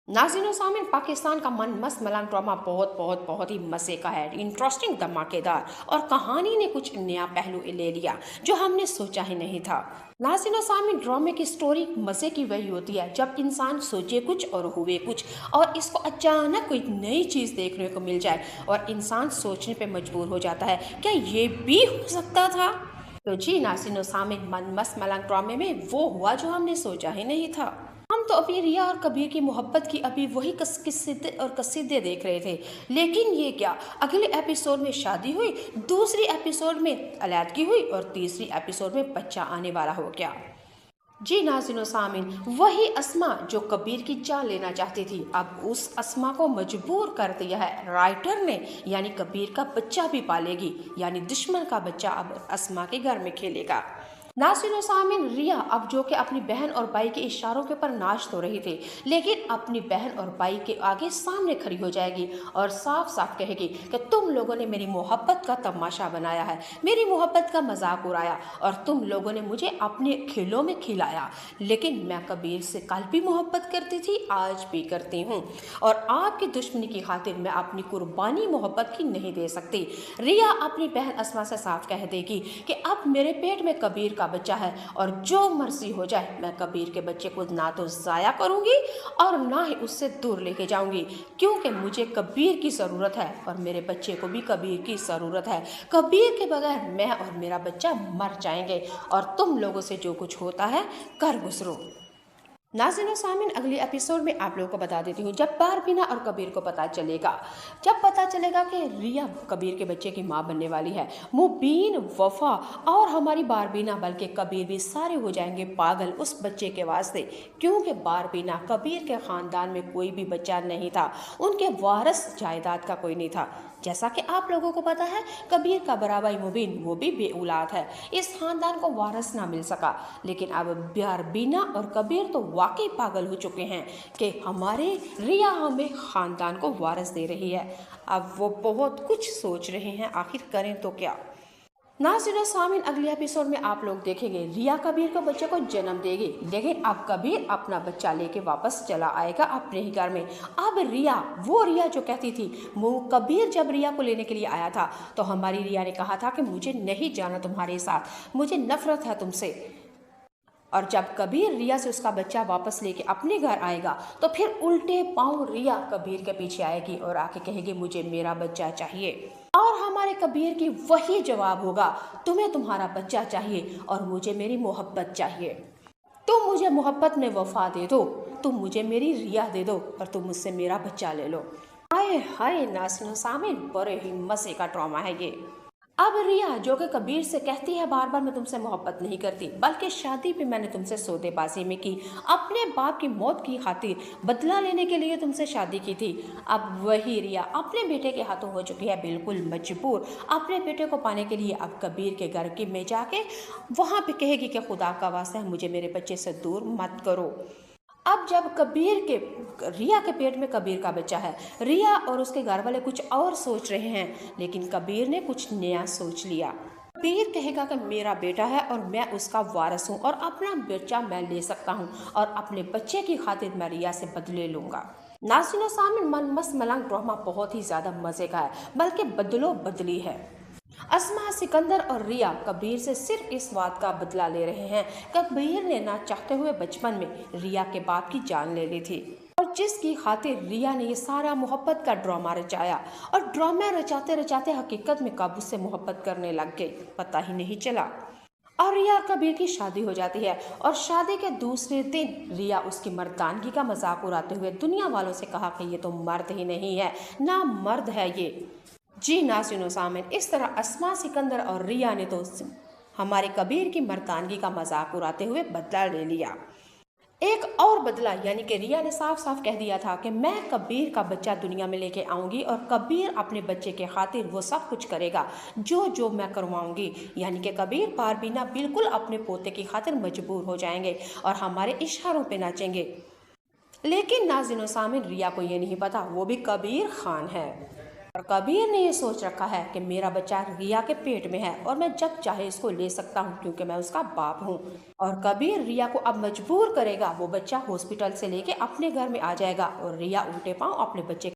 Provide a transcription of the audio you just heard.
नाज़रीन सामीन, पाकिस्तान का मन मस्त मलंग ड्रामा बहुत बहुत बहुत ही मज़े का है। इंटरेस्टिंग, धमाकेदार और कहानी ने कुछ नया पहलू ले लिया जो हमने सोचा ही नहीं था। नाज़रीन सामीन, ड्रामे की स्टोरी मज़े की वही होती है जब इंसान सोचे कुछ और हुए कुछ, और इसको अचानक कोई नई चीज़ देखने को मिल जाए और इंसान सोचने पे मजबूर हो जाता है, क्या ये भी हो सकता था। तो जी नाज़रीन सामीन, मन मस्त मलंग ड्रामे में वो हुआ जो हमने सोचा ही नहीं था। हम तो अभी रिया और कबीर की मोहब्बत की अभी वही किस्से और कसीदे देख रहे थे, लेकिन ये क्या, अगले एपिसोड में शादी हुई, दूसरी एपिसोड में अलैदगी हुई और तीसरी एपिसोड में बच्चा आने वाला हो गया। जी नाज़रीन सामीन, वही अस्मा जो कबीर की जान लेना चाहती थी, अब उस अस्मा को मजबूर कर दिया है राइटर ने, यानी कबीर का बच्चा भी पालेगी, यानी दुश्मन का बच्चा अब अस्मा के घर में खेलेगा। नाज़रीन सामीन, रिया अब जो कि अपनी बहन और भाई के इशारों के ऊपर नाच तो रही थी, लेकिन अपनी बहन और भाई के आगे सामने खड़ी हो जाएगी और साफ साफ कहेगी कि तुम लोगों ने मेरी मोहब्बत का तमाशा बनाया है, मेरी मोहब्बत का मजाक उड़ाया और तुम लोगों ने मुझे अपने खेलों में खिलाया, लेकिन मैं कबीर से कल भी मोहब्बत करती थी, आज भी करती हूँ, और आपकी दुश्मनी की खातिर मैं अपनी कुर्बानी मोहब्बत की नहीं दे सकती। रिया अपनी बहन अस्मा से साफ कह देगी कि अब मेरे पेट में कबीर का बच्चा है और जो मर्जी हो जाए, मैं कबीर के बच्चे को ना तो ज़ाया करूंगी और ना ही उससे दूर लेके जाऊंगी, क्योंकि मुझे कबीर की ज़रूरत है और मेरे बच्चे को भी कबीर की ज़रूरत है। कबीर के बगैर मैं और मेरा बच्चा मर जाएंगे और तुम लोगों से जो कुछ होता है कर गुजरो। नाज़रीन सामीन, अगली एपिसोड में आप लोगों को बता देती हूँ, जब बारबीना और कबीर को पता चलेगा, जब पता चलेगा कि रिया कबीर के बच्चे की माँ बनने वाली है, मुबीन, वफा और हमारी बारबीना बल्कि कबीर भी सारे हो जाएंगे पागल उस बच्चे के वास्ते, क्योंकि बारबीना कबीर के ख़ानदान में कोई भी बच्चा नहीं था, उनके वारस जायदाद का कोई नहीं था। जैसा कि आप लोगों को पता है, कबीर का बड़ा भाई मुबीन वो भी बेऔलाद है, इस खानदान को वारस ना मिल सका, लेकिन अब बारबीना और कबीर तो वाकई पागल हो चुके हैं कि हमारे रिया हमें खानदान को वारस दे रही है। अब वो बहुत कुछ सोच रहे हैं, आखिर करें तो क्या। नाज़रीन सामीन, अगले एपिसोड में आप लोग देखेंगे रिया कबीर को बच्चे को जन्म देगी, लेकिन अब कबीर अपना बच्चा लेके वापस चला आएगा अपने ही घर में। अब रिया, वो रिया जो कहती थी, वो कबीर जब रिया को लेने के लिए आया था तो हमारी रिया ने कहा था कि मुझे नहीं जाना तुम्हारे साथ, मुझे नफरत है तुमसे, और जब कबीर रिया से उसका बच्चा वापस लेके अपने घर आएगा तो फिर उल्टे पांव रिया कबीर के पीछे आएगी और आके कहेगी मुझे मेरा बच्चा चाहिए, और हमारे कबीर की वही जवाब होगा, तुम्हें तुम्हारा बच्चा चाहिए और मुझे मेरी मोहब्बत चाहिए। तुम मुझे मोहब्बत में वफा दे दो, तुम मुझे मेरी रिया दे दो और तुम मुझसे मेरा बच्चा ले लो। हाय हाय नाज़रीन सामीन, बड़े ही मज़े का ड्रामा है ये। अब रिया जो कि कबीर से कहती है बार बार मैं तुमसे मोहब्बत नहीं करती, बल्कि शादी भी मैंने तुमसे सौदेबाजी में की, अपने बाप की मौत की खातिर बदला लेने के लिए तुमसे शादी की थी। अब वही रिया अपने बेटे के हाथों हो चुकी है बिल्कुल मजबूर, अपने बेटे को पाने के लिए अब कबीर के घर के में जाके वहाँ पे कहेगी कि खुदा का वास्ता है मुझे मेरे बच्चे से दूर मत करो। अब जब कबीर के रिया के पेट में कबीर का बच्चा है, रिया और उसके घर वाले कुछ और सोच रहे हैं, लेकिन कबीर ने कुछ नया सोच लिया। कबीर कहेगा कि मेरा बेटा है और मैं उसका वारिस हूँ और अपना बच्चा मैं ले सकता हूँ और अपने बच्चे की खातिर मैं रिया से बदले लूँगा। नाज़रीन सामीन, मन मस्त मलंग ड्रामा बहुत ही ज़्यादा मज़े का है, बल्कि बदलो बदली है। अस्मा, सिकंदर और रिया कबीर से सिर्फ इस बात का बदला ले रहे हैं, कबीर ने ना चाहते हुए बचपन में रिया के बाप की जान ले ली थी, और जिसकी खातिर रिया ने ये सारा मोहब्बत का ड्रामा रचाया, और ड्रामा रचाते रचाते हकीकत में कब उससे मोहब्बत करने लग गई पता ही नहीं चला। और रिया और कबीर की शादी हो जाती है, और शादी के दूसरे दिन रिया उसकी मर्दानगी का मजाक उड़ाते हुए दुनिया वालों से कहा कि ये तो मर्द ही नहीं है, ना मर्द है ये। जी नाज़रीन सामीन, इस तरह अस्मा, सिकंदर और रिया ने तो हमारे कबीर की मर्दानगी का मजाक उड़ाते हुए बदला ले लिया। एक और बदला, यानी कि रिया ने साफ साफ कह दिया था कि मैं कबीर का बच्चा दुनिया में लेके आऊंगी और कबीर अपने बच्चे के खातिर वो सब कुछ करेगा जो जो मैं करवाऊंगी, यानी कि कबीर बारबीना बिल्कुल अपने पोते की खातिर मजबूर हो जाएंगे और हमारे इशारों पे नाचेंगे। लेकिन नाज़रीन सामीन, रिया को ये नहीं पता वो भी कबीर खान है। और कबीर ने ये सोच रखा है कि मेरा बच्चा रिया के पेट में है और मैं जब चाहे इसको ले सकता हूँ क्योंकि मैं उसका बाप हूँ। और कबीर रिया को अब मजबूर करेगा, वो बच्चा हॉस्पिटल से लेके अपने घर में आ जाएगा और रिया उल्टे पांव अपने बच्चे